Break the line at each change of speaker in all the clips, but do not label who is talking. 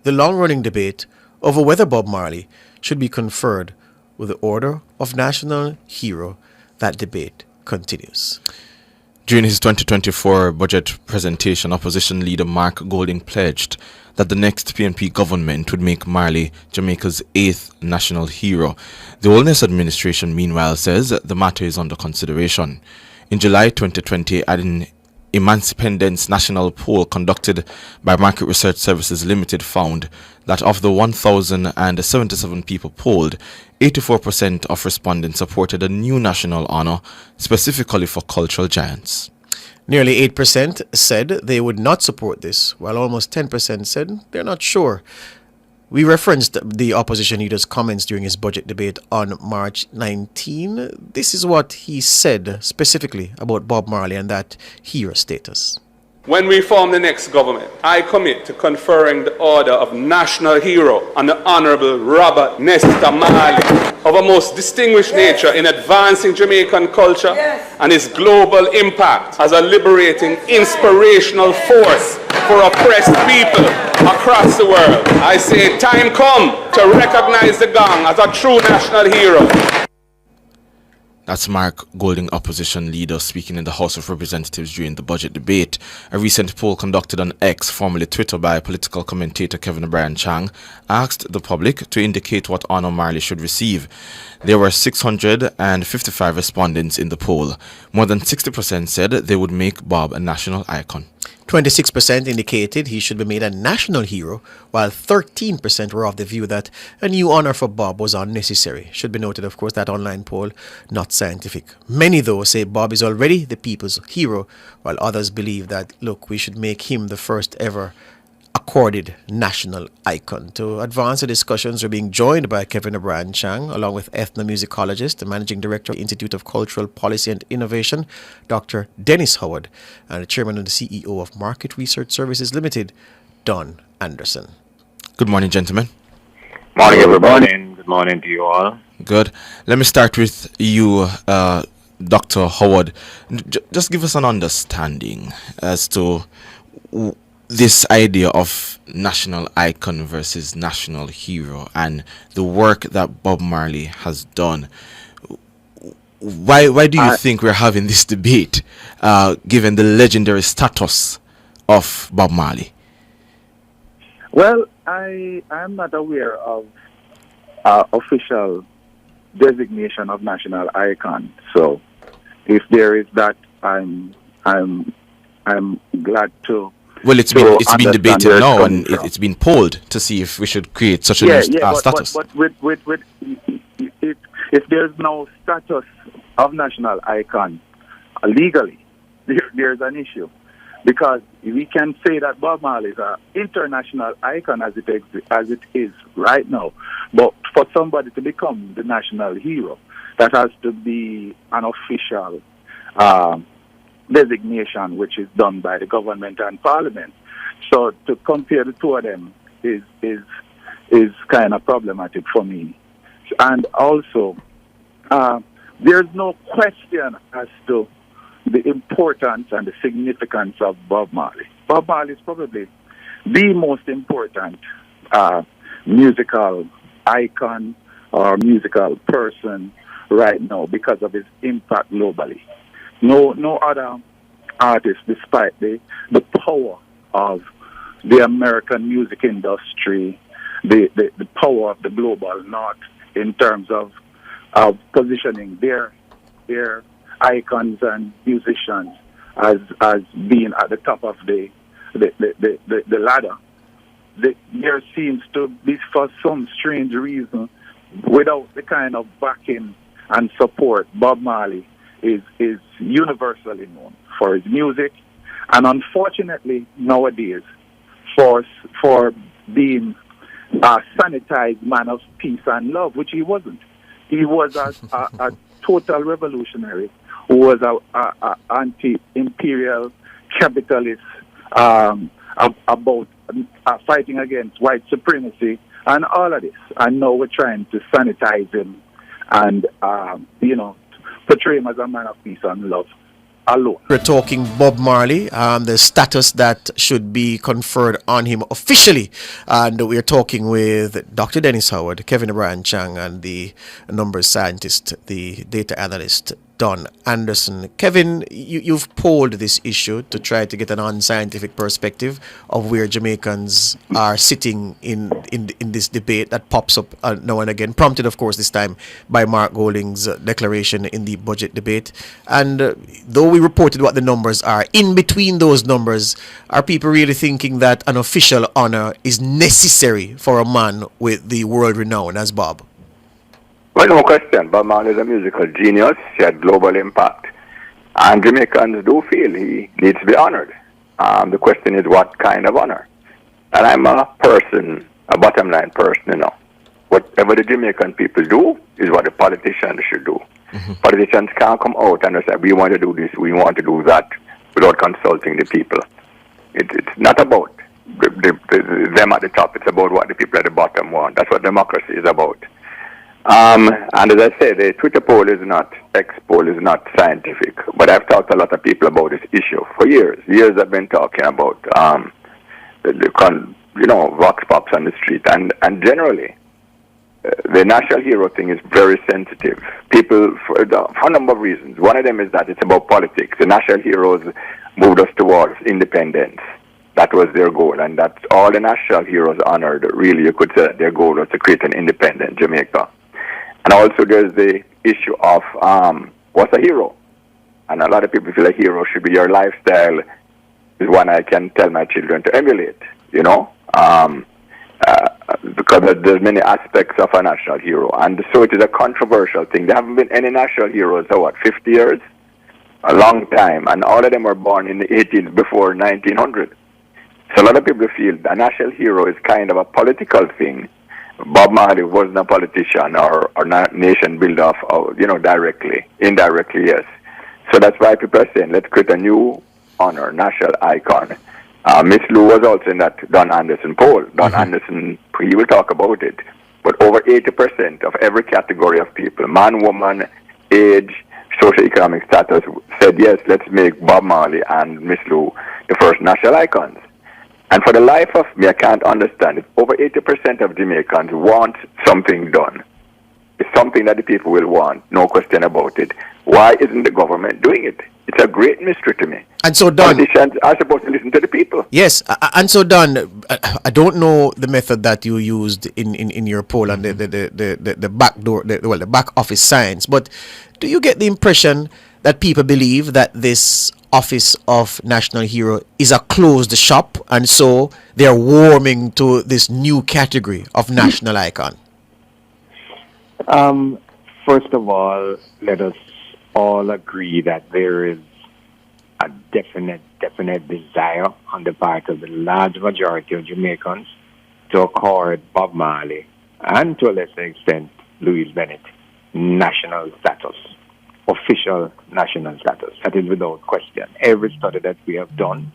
the long-running debate over whether Bob Marley should be conferred with the Order of National Hero. That debate continues.
During his 2024 budget presentation, opposition leader Mark Golding pledged that the next PNP government would make Marley Jamaica's 8th national hero. The Wellness Administration, meanwhile, says the matter is under consideration. In July 2020, an Emancipendence national poll conducted by Market Research Services Limited found that of the 1,077 people polled, 84% of respondents supported a new national honor specifically for cultural giants.
Nearly 8% said they would not support this, while almost 10% said they're not sure. We referenced the opposition leader's comments during his budget debate on March 19. This is what he said specifically about Bob Marley and that hero status.
When we form the next government, I commit to conferring the order of National Hero on the Honorable Robert Nesta Marley, of a most distinguished nature in advancing Jamaican culture and his global impact as a liberating, inspirational force for oppressed people across the world. I say time come to recognize the gong as a true national hero.
That's Mark Golding, opposition leader, speaking in the House of Representatives during the budget debate. A recent poll conducted on X, formerly Twitter, by political commentator Kevin O'Brien Chang asked the public to indicate what honor Marley should receive. There were 655 respondents in the poll. More than 60% said they would make Bob a national icon.
26% indicated he should be made a national hero, while 13% were of the view that a new honor for Bob was unnecessary. Should be noted, of course, that online poll, not scientific. Many, though, say Bob is already the people's hero, while others believe that, look, we should make him the first ever accorded national icon. To advance the discussions, we're being joined by Kevin O'Brien Chang, along with ethnomusicologist, the managing director of the Institute of Cultural Policy and Innovation, Dr. Dennis Howard, and the chairman and the CEO of Market Research Services Limited, Don Anderson.
Good morning, gentlemen.
Morning, everybody. Good morning to you all.
Good. Let me start with you, Dr. Howard. Just give us an understanding as to this idea of national icon versus national hero and the work that Bob Marley has done. Why do you think we're having this debate, given the legendary status of Bob Marley?
Well, I am not aware of official designation of national icon. So, if there is that, I'm glad to.
Well, it's been debated now, and it's been polled to see if we should create such a new status.
But if there's no status of national icon legally, there's an issue, because we can say that Bob Marley is an international icon as it is right now. But for somebody to become the national hero, that has to be an official designation, which is done by the government and parliament. So to compare the two of them is kind of problematic for me. And also, there's no question as to the importance and the significance of Bob Marley. Bob Marley is probably the most important musical icon or musical person right now because of his impact globally. No other artist, despite the power of the American music industry, the power of the global north in terms of positioning their icons and musicians as being at the top of the ladder. There seems to be, for some strange reason, without the kind of backing and support, Bob Marley is universally known for his music, and unfortunately nowadays for being a sanitized man of peace and love, which he wasn't. He was a total revolutionary who was a anti-imperial capitalist, about fighting against white supremacy and all of this. And now we're trying to sanitize him and portray him as a man of peace and love. alone.
We're talking Bob Marley, the status that should be conferred on him officially. And we're talking with Dr. Dennis Howard, Kevin O'Brien Chang, and the numbers scientist, the data analyst, Don Anderson. Kevin, you've polled this issue to try to get an unscientific perspective of where Jamaicans are sitting in this debate that pops up now and again, prompted, of course, this time by Mark Golding's declaration in the budget debate. And though we reported what the numbers are, in between those numbers, are people really thinking that an official honor is necessary for a man with the world renown as Bob?
Well, no question. Bob Marley is a musical genius. He had global impact. And Jamaicans do feel he needs to be honored. The question is what kind of honor? And I'm a bottom line person, Whatever the Jamaican people do is what the politicians should do. Mm-hmm. Politicians can't come out and say, we want to do this, we want to do that, without consulting the people. It's not about them at the top. It's about what the people at the bottom want. That's what democracy is about. And as I say, the Twitter poll is not, X poll is not scientific, but I've talked to a lot of people about this issue for years. Years I've been talking about, vox pops on the street, and generally, the national hero thing is very sensitive. People, for a number of reasons. One of them is that it's about politics. The national heroes moved us towards independence. That was their goal, and that's all the national heroes honored. Really, you could say that their goal was to create an independent Jamaica. And also there's the issue of what's a hero? And a lot of people feel a hero should be your lifestyle is one I can tell my children to emulate, because there's many aspects of a national hero. And so it is a controversial thing. There haven't been any national heroes for 50 years? A long time. And all of them were born in the 18th before 1900. So a lot of people feel a national hero is kind of a political thing. Bob Marley wasn't a politician or nation builder, directly. Indirectly, yes. So that's why people are saying, let's create a new honor, national icon. Miss Lou was also in that Don Anderson poll. Don Anderson, he will talk about it. But over 80% of every category of people, man, woman, age, socioeconomic status, said, yes, let's make Bob Marley and Miss Lou the first national icons. And for the life of me, I can't understand it. Over 80% of Jamaicans want something done. It's something that the people will want, no question about it. Why isn't the government doing it? It's a great mystery to me.
And so, Don,
politicians are supposed to listen to the people.
Yes, and so, Don, I don't know the method that you used in your poll and the back door, the back office science, but do you get the impression that people believe that this office of national hero is a closed shop, and so they're warming to this new category of national icon?
First of all, let us all agree that there is a definite desire on the part of the large majority of Jamaicans to accord Bob Marley and to a lesser extent Louis Bennett national status. Official national status. That is without question. Every study that we have done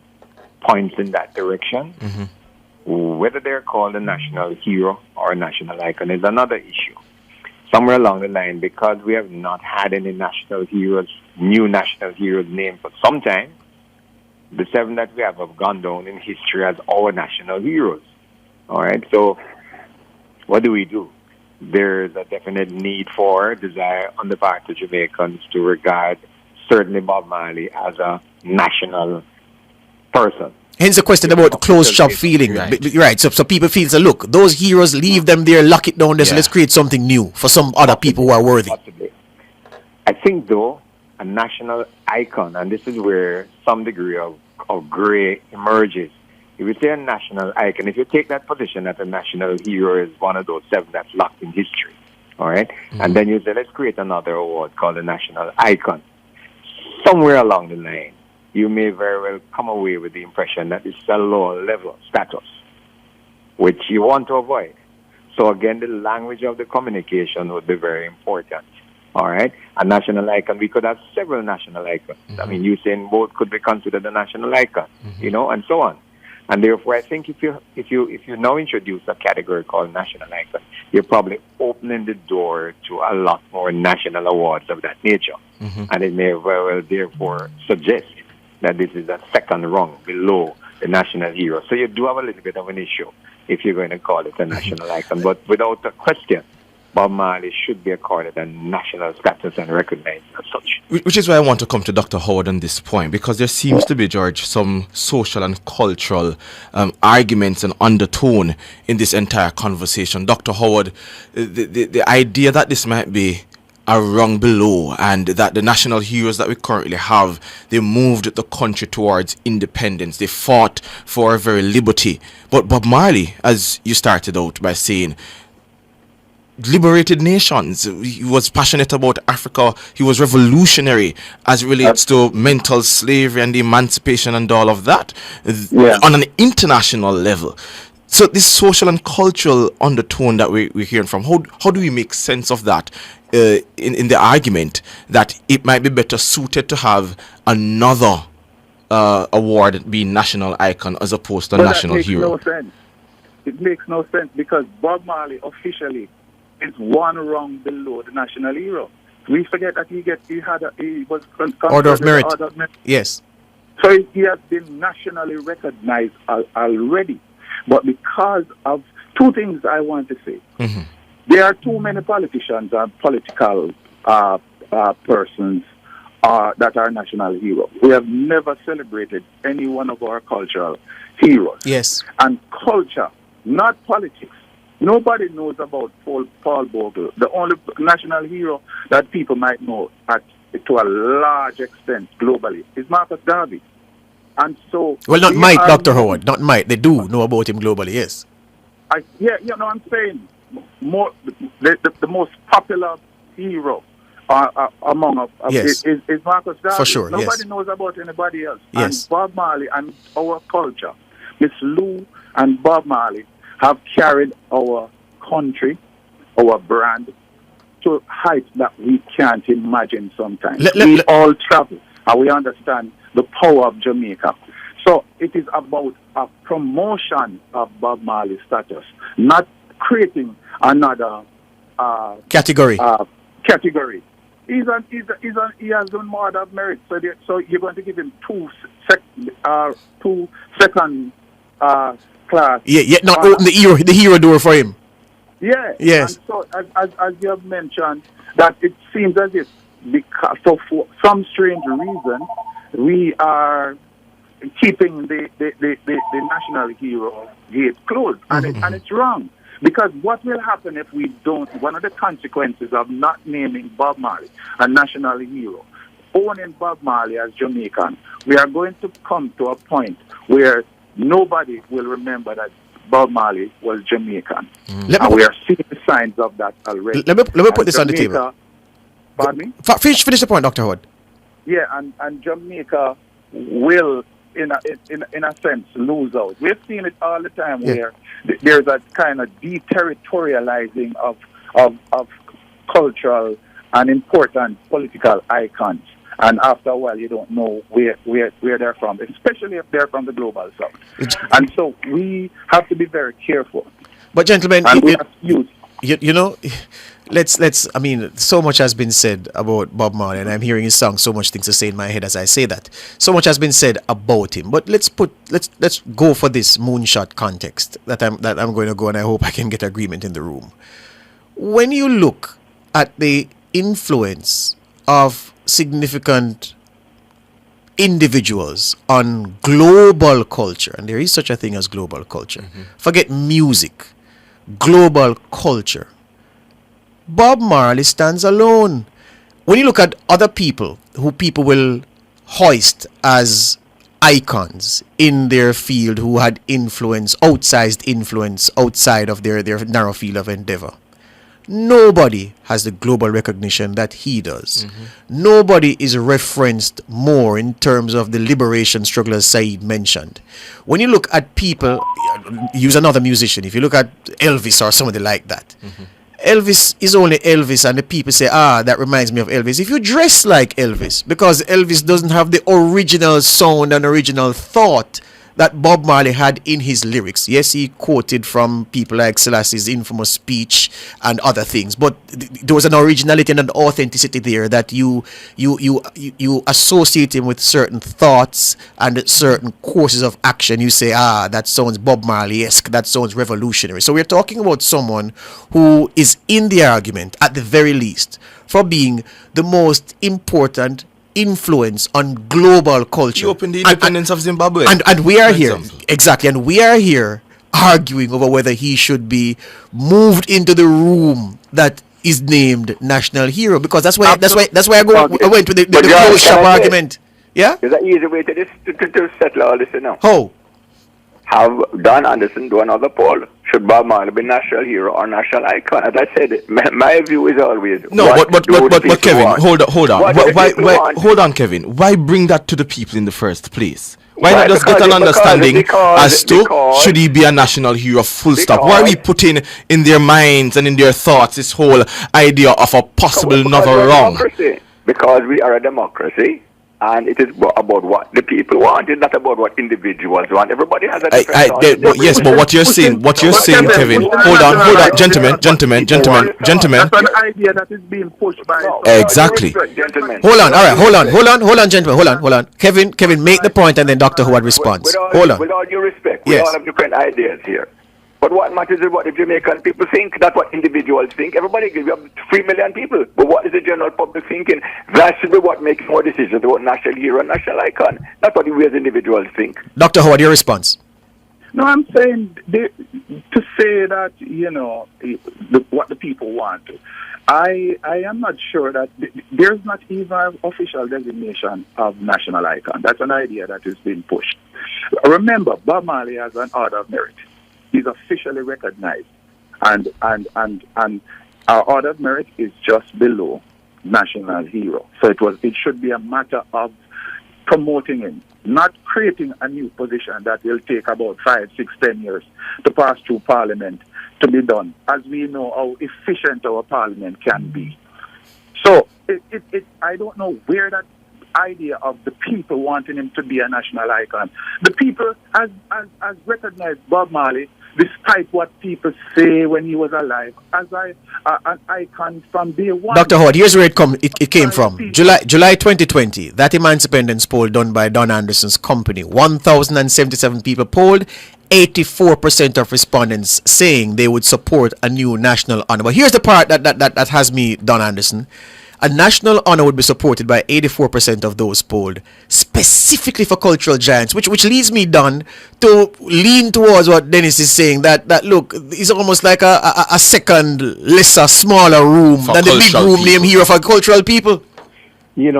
points in that direction. Mm-hmm. Whether they're called a national hero or a national icon is another issue. Somewhere along the line, because we have not had any national heroes, new national heroes named for some time, the 7 that we have gone down in history as our national heroes. All right, so what do? There's a definite need for desire on the part of Jamaicans to regard certainly Bob Marley as a national person.
Hence the question about the closed shop feeling. Right. So people feel, so look, those heroes, leave them there, lock it down there, so let's create something new for some other people who are worthy.
Possibly. I think, though, a national icon, and this is where some degree of gray emerges. If you say a national icon, if you take that position that a national hero is one of those 7 that's locked in history, all right? Mm-hmm. And then you say, let's create another award called a national icon. Somewhere along the line, you may very well come away with the impression that it's a lower level status, which you want to avoid. So again, the language of the communication would be very important, all right? A national icon, we could have several national icons. Mm-hmm. I mean, Usain Bolt could be considered a national icon, and so on. And therefore, I think if you now introduce a category called national icon, you're probably opening the door to a lot more national awards of that nature. And it may very well therefore suggest that this is a second rung below the national hero. So you do have a little bit of an issue if you're going to call it a national icon. But without a question, Bob Marley should be accorded a national status and recognized as such.
Which is why I want to come to Dr. Howard on this point, because there seems to be, George, some social and cultural arguments and undertone in this entire conversation. Dr. Howard, the idea that this might be a rung below and that the national heroes that we currently have, they moved the country towards independence. They fought for our very liberty. But Bob Marley, as you started out by saying, liberated nations. He was passionate about Africa. He was revolutionary as it relates to mental slavery and the emancipation and all of that on an international level. So this social and cultural undertone that we're hearing from, how do we make sense of that in the argument that it might be better suited to have another award being national icon as opposed to national hero?
It makes no sense because Bob Marley officially is one rung below the national hero. We forget that he was
Order of Merit. Yes.
So he has been nationally recognized already. But because of two things I want to say. There are too many politicians and political persons that are national heroes. We have never celebrated any one of our cultural heroes.
Yes.
And culture, not politics. Nobody knows about Paul Bogle. The only national hero that people might know to a large extent globally is Marcus Garvey. And so,
well, not might, Dr. Howard, not might. They do know about him globally, yes.
I'm saying the most popular hero among us is Marcus Garvey.
For sure,
Nobody knows about anybody else.
Yes.
And Bob Marley and our culture, Miss Lou and Bob Marley have carried our country, our brand, to heights that we can't imagine sometimes. We all travel and we understand the power of Jamaica. So it is about a promotion of Bob Marley's status, not creating another
category.
He has done more than merit. So you're going to give him two second class.
Not open the hero door for him.
Yeah.
Yes.
And so as you have mentioned, that it seems as if for some strange reason we are keeping the national hero gate closed, and it's wrong. Because what will happen if we don't? One of the consequences of not naming Bob Marley a national hero, owning Bob Marley as Jamaican, we are going to come to a point where nobody will remember that Bob Marley was Jamaican. And we are seeing the signs of that already.
Let me put this on the table.
Pardon me?
Finish the point, Dr. Howard.
Yeah, and Jamaica will, in a sense, lose out. We've seen it all the time where there's a kind of deterritorializing of cultural and important political icons. And after a while, you don't know where they're from, especially if they're from the global south. And so we have to be very careful.
But gentlemen,
you
know, let's. I mean, so much has been said about Bob Marley, and I'm hearing his song. So much things to say in my head as I say that. So much has been said about him. But let's go for this moonshot context that I'm going to go, and I hope I can get agreement in the room. When you look at the influence of significant individuals on global culture, and there is such a thing as global culture. Forget music, global culture. Bob Marley stands alone. When you look at other people who people will hoist as icons in their field who had outsized influence outside of their narrow field of endeavor, nobody has the global recognition that he does. Nobody is referenced more in terms of the liberation struggle, as Saeed mentioned. When you look at people, use another musician, if you look at Elvis or somebody like that, Elvis is only Elvis, and the people say, that reminds me of Elvis. If you dress like Elvis, because Elvis doesn't have the original sound and original thought that Bob Marley had in his lyrics. Yes, he quoted from people like Selassie's infamous speech and other things, but there was an originality and an authenticity there that you associate him with certain thoughts and certain courses of action. You say, that sounds Bob Marley-esque, that sounds revolutionary. So we're talking about someone who is in the argument, at the very least, for being the most important influence on global culture.
He opened the independence of Zimbabwe.
And we are
for
here.
example.
Exactly. And we are here arguing over whether he should be moved into the room that is named national hero, because that's why I went with the
But John,
close shop
can I say-
argument. Yeah?
There's an easy way to settle all this now.
How?
Have Don Anderson do another poll. Should Bob Marley be national hero or national icon? As I said, my view is always
No,
what
but
do the people
Kevin,
want?
hold on.
What do the
Why,
people
why,
want?
hold on, Kevin. Why bring that to the people in the first place? Why
Why?
not just get an
Because-
understanding as to
because-
should he be a national hero? Full stop. Why are we
because-
putting in their minds and in their thoughts this whole idea of a possible
Because
another
we're a
wrong?
democracy. Because we are a democracy, and it is about what the people want. It's not about what individuals want. Everybody has a different thought.
Yes, but what you're saying, Kevin. Hold on, gentlemen.
That's an idea that is being pushed by.
No,
Exactly.
Gentlemen.
Hold on, gentlemen. Hold on. Kevin, make the point and then Dr. Howard responds. Hold on.
With all due respect, we
Yes.
all have different ideas here. But what matters is what the Jamaican people think, not what individuals think. Everybody gives you 3 million people. But what is the general public thinking? That should be what makes more decisions about national hero and national icon. Not what we as individuals think.
Dr. Howard, your response.
No, I'm saying to say that, what the people want. I am not sure that there's not even an official designation of national icon. That's an idea that is being pushed. Remember, Bob Marley has an order of merit. He's officially recognized, and our order of merit is just below national hero. So it should be a matter of promoting him, not creating a new position that will take about 5, 6, 10 years to pass through Parliament to be done, as we know how efficient our Parliament can be. So I don't know where that idea of the people wanting him to be a national icon. The people has recognized Bob Marley, despite what people say when he was alive, as an icon from day one.
Dr. Howard, here's where it came from. July 2020, that Emancipendence poll done by Don Anderson's company. 1,077 people polled, 84% of respondents saying they would support a new national honor. But here's the part that has me, Don Anderson. A national honor would be supported by 84% of those polled, specifically for cultural giants, which leads me, Don, to lean towards what Dennis is saying, that look, it's almost like a second, lesser, smaller room
For
than the big
cultural
room
people.
named here for cultural people.
He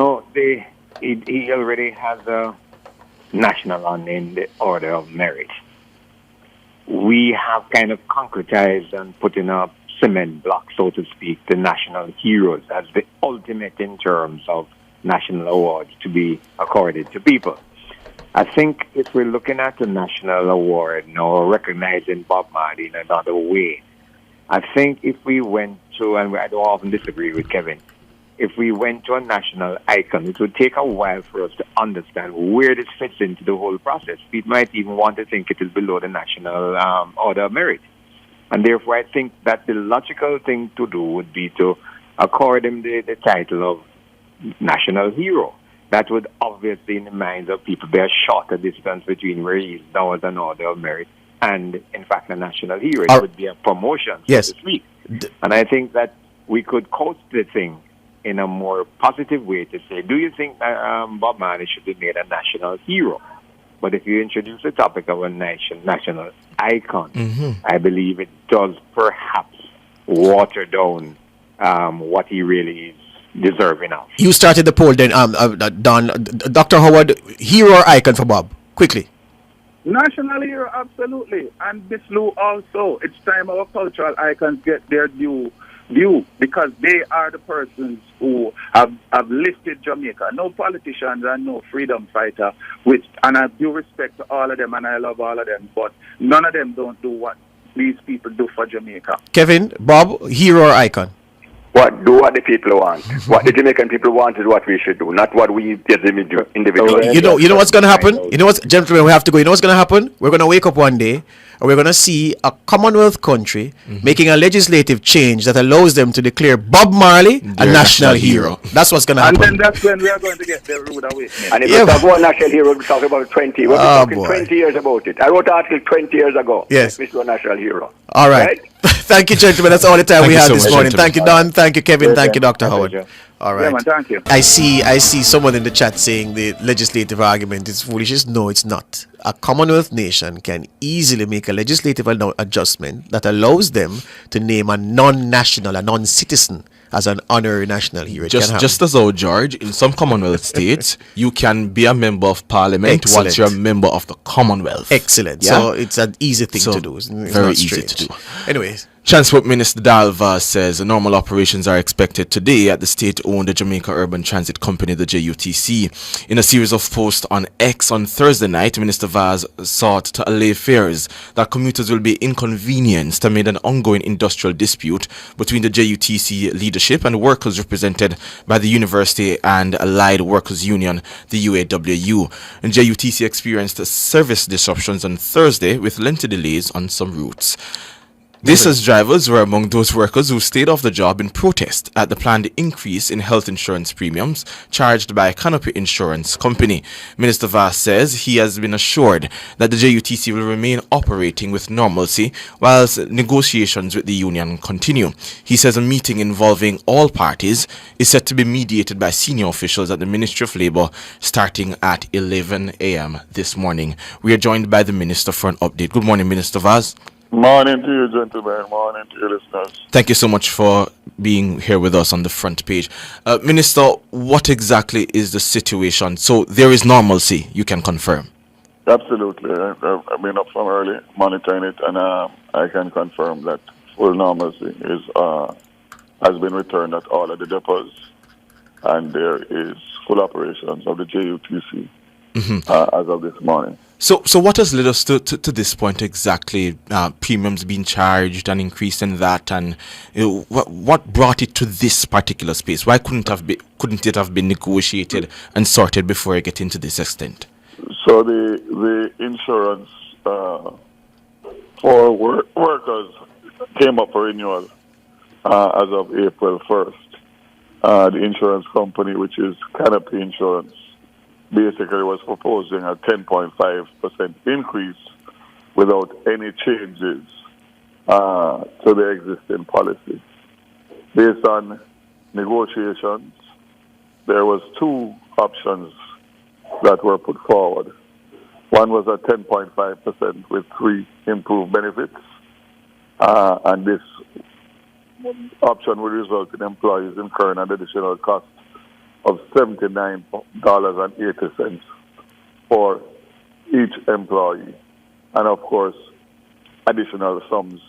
already has a national honor in the Order of Merit. We have kind of concretized and put in a cement block, so to speak, the national heroes as the ultimate in terms of national awards to be accorded to people. I think if we're looking at a national award or recognizing Bob Marley in another way, I think if we went to, and I don't often disagree with Kevin, if we went to a national icon, it would take a while for us to understand where this fits into the whole process. We might even want to think it is below the national Order of Merit. And therefore, I think that the logical thing to do would be to accord him the title of national hero. That would obviously, in the minds of people, be a shorter distance between where he is now as an Order of Merit and, in fact, a national hero. It would be a promotion, so to speak. And I think that we could coach the thing in a more positive way to say, do you think Bob Marley should be made a national hero? But if you introduce the topic of a national icon, I believe it does perhaps water down what he really is deserving of.
You started the poll then, Don. Dr. Howard, hero or icon for Bob? Quickly.
National hero, absolutely. And Miss Lou also. It's time our cultural icons get their due because they are the persons who have lifted Jamaica. No politicians and no freedom fighter, and I do respect to all of them and I love all of them, but none of them don't do what these people do for Jamaica.
Kevin, Bob, hero or icon?
What the people want. What the Jamaican people want is what we should do, not what we as individuals.
You know what's gonna happen? You know what, gentlemen, we have to go. You know what's gonna happen? We're gonna wake up one day and we're gonna see a Commonwealth country making a legislative change that allows them to declare Bob Marley a national hero. That's what's gonna
And
happen.
then that's when we are going to get the rude awakening.
And if
Yeah,
we talk about national hero, we're talking about 20. We're talking
boy.
20 years about it. I wrote an article 20 years ago.
Yes.
Mr. National Hero.
All right. Thank you, gentlemen. That's all the time
Thank
we
you
have
so
this
much,
morning.
gentlemen.
Thank you, Don. Thank you, Kevin.
Yes,
Thank you,
sir.
Dr. Howard.
pleasure.
All
Yeah,
right.
man, thank you.
I see someone in the chat saying the legislative argument is foolishness. No, it's not. A Commonwealth nation can easily make a legislative adjustment that allows them to name a non-national, a non-citizen as an honorary national hero. It can happen.
Just as how, George, in some Commonwealth states, you can be a member of Parliament
Excellent.
once you're a member of the Commonwealth.
Excellent.
Yeah?
So it's an easy thing
So,
to do. It's
very
not
easy
strange.
to do.
Anyways.
Transport Minister Dalva says normal operations are expected today at the state-owned Jamaica Urban Transit Company, the JUTC. In a series of posts on X on Thursday night, Minister Vaz sought to allay fears that commuters will be inconvenienced amid an ongoing industrial dispute between the JUTC leadership and workers represented by the University and Allied Workers Union, the UAWU. And JUTC experienced service disruptions on Thursday with lengthy delays on some routes. This as drivers were among those workers who stayed off the job in protest at the planned increase in health insurance premiums charged by Canopy Insurance Company. Minister Vass says he has been assured that the JUTC will remain operating with normalcy whilst negotiations with the union continue. He says a meeting involving all parties is set to be mediated by senior officials at the Ministry of Labour starting at 11 a.m. this morning. We are joined by the Minister for an update. Good morning, Minister Vaz.
Morning to you, gentlemen. Morning to your listeners.
Thank you so much for being here with us on the front page. Minister, what exactly is the situation? So there is normalcy, you can confirm.
Absolutely. I've been up from early monitoring it, and I can confirm that full normalcy has been returned at all of the depots, and there is full operations of the JUTC as of this morning.
So what has led us to this point exactly? Premiums being charged and increase in that, and what brought it to this particular space? Why couldn't it have been negotiated and sorted before I get into this extent?
So the insurance for workers came up for renewal as of April 1st. The insurance company, which is Canopy Insurance, basically was proposing a 10.5% increase without any changes to the existing policy. Based on negotiations, there was two options that were put forward. One was a 10.5% with 3 improved benefits, and this option would result in employees incurring an additional cost of $79.80 for each employee, and of course, additional sums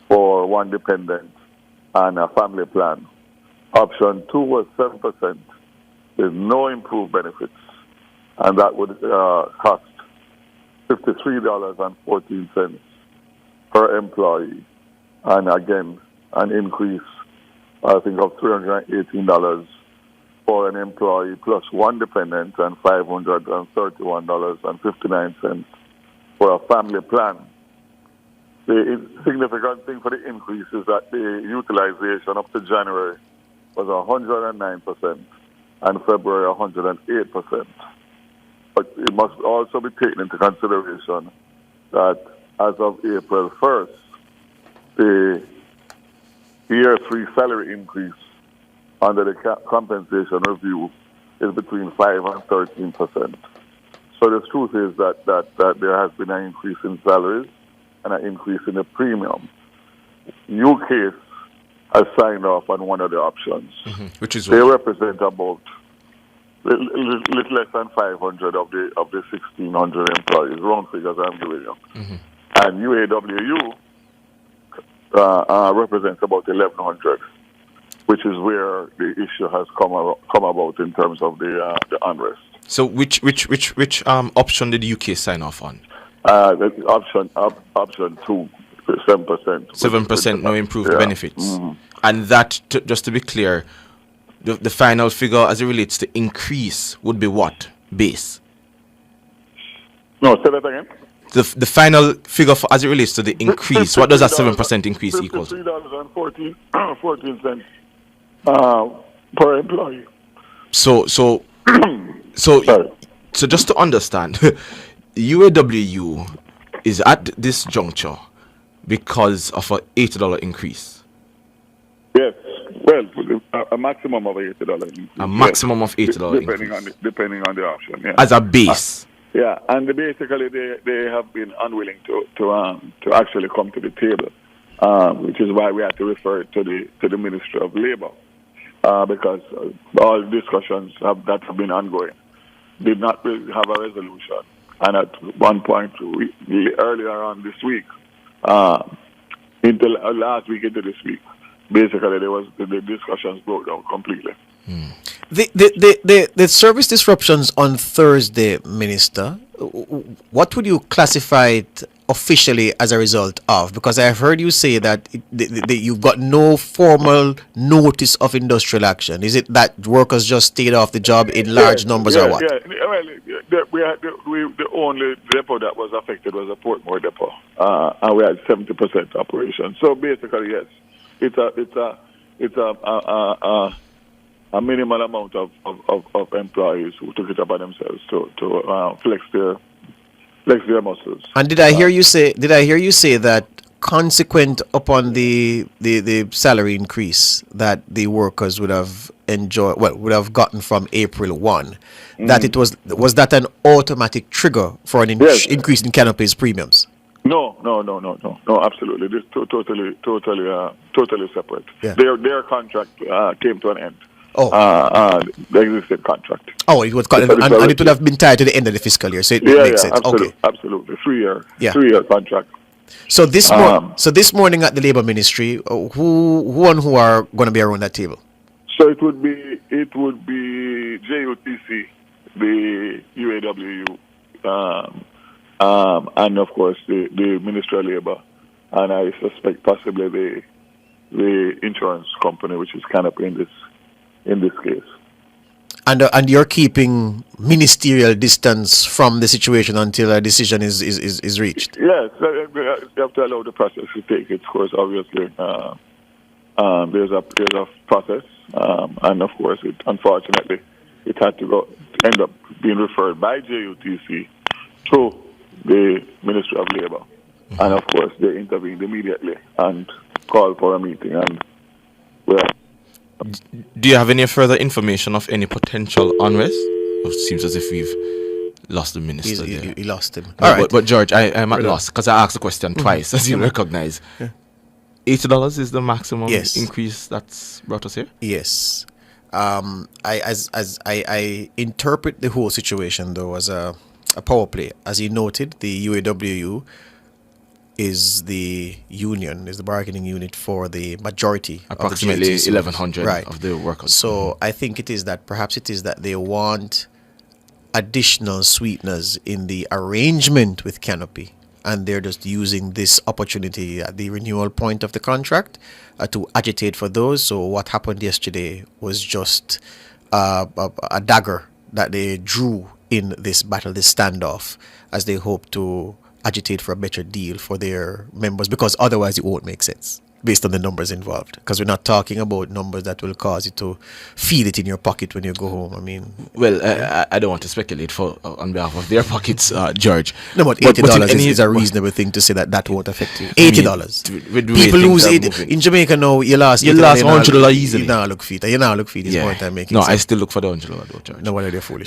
for one dependent and a family plan. Option 2 was 7% with no improved benefits, and that would cost $53.14 per employee, and again, an increase, I think, of $318 for an employee plus one dependent and $531.59 for a family plan. The significant thing for the increase is that the utilization up to January was 109% and February 108%. But it must also be taken into consideration that as of April 1st, the year 3 salary increase under the compensation review is between 5 and 13%. So the truth is that there has been an increase in salaries and an increase in the premium. UCASE has signed off on one of the options.
Which is
They
what?
represent about little less than 500 of the 1,600 employees. Round figures I'm giving you. And UAWU represents about 1,100. Which is where the issue has come about in terms of the unrest.
So which option did the UK sign off on?
The option 2, 7%.
7% no improved
Yeah.
benefits.
Mhm.
And that, just to be clear, the final figure as it relates to increase would be what? Base.
No, say that again.
The final figure for, as it relates to the increase, what does that 7% increase equal to?
$53.14 per employee.
So
Sorry.
so just to understand, UAWU is at this juncture because of a $80 increase.
Yes. Well, a maximum of $80 increase.
A maximum of $80
depending on the option. Yeah.
As a base.
Yeah, and basically they have been unwilling to actually come to the table, which is why we had to refer it to the Ministry of Labour, because all discussions that have been ongoing did not really have a resolution. And at one point earlier on this week, until last week into this week, basically the discussions broke down completely.
The service disruptions on Thursday, Minister, what would you classify it officially as a result of? Because I've heard you say that you've got no formal notice of industrial action. Is it that workers just stayed off the job in large numbers or what?
Yeah, well, the only depot that was affected was a Portmore depot, and we had 70% operation. So basically, yes, it's a minimal amount of employees who took it upon themselves to flex their muscles.
And did I hear you say that consequent upon the salary increase that the workers would have gotten from April 1, that it was that an automatic trigger for an increase in Canopy's premiums?
No, absolutely. This totally separate.
Yeah.
Their contract came to an end. The existing contract.
Oh, it was and it would have been tied to the end of the fiscal year, so it makes sense.
Absolutely. 3 year contract.
So this morning at the Labour Ministry, who are going to be around that table?
So it would be JUTC, the UAWU, and of course the Ministry of Labour, and I suspect possibly the insurance company, which is Canopy in this case.
And you're keeping ministerial distance from the situation until a decision is reached?
Yes, you have to allow the process to take its course, obviously. There's a process, and of course, unfortunately, it had to end up being referred by JUTC to the Ministry of Labour. And of course, they intervened immediately and called for a meeting. And
do you have any further information of any potential unrest? It seems as if we've lost the minister.
He lost him.
All right. But George, I'm at loss because I asked the question twice, as you recognize.
Yeah.
$80 is the maximum increase that's brought us here?
Yes. I interpret the whole situation, though, as a power play. As he noted, the UAWU is the bargaining unit for the majority
approximately
of the
1,100 of the workers.
So I think perhaps it is that they want additional sweeteners in the arrangement with Canopy, and they're just using this opportunity at the renewal point of the contract to agitate for those. So what happened yesterday was just a dagger that they drew in this battle, this standoff, as they hope to agitate for a better deal for their members, because otherwise it won't make sense based on the numbers involved, because we're not talking about numbers that will cause you to feel it in your pocket when you go home. I mean,
well, I don't want to speculate on behalf of their pockets, George.
No, but $80 is a reasonable thing to say that won't affect you. $80. People lose it in Jamaica now. You lost
$100 easily.
You now look feet. It's more time making.
No,
sense.
I still look for the $100 though, George.
No wonder they're foolish.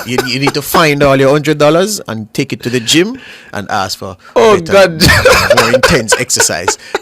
you need to find all your $100 and take it to the gym and ask for more intense exercise.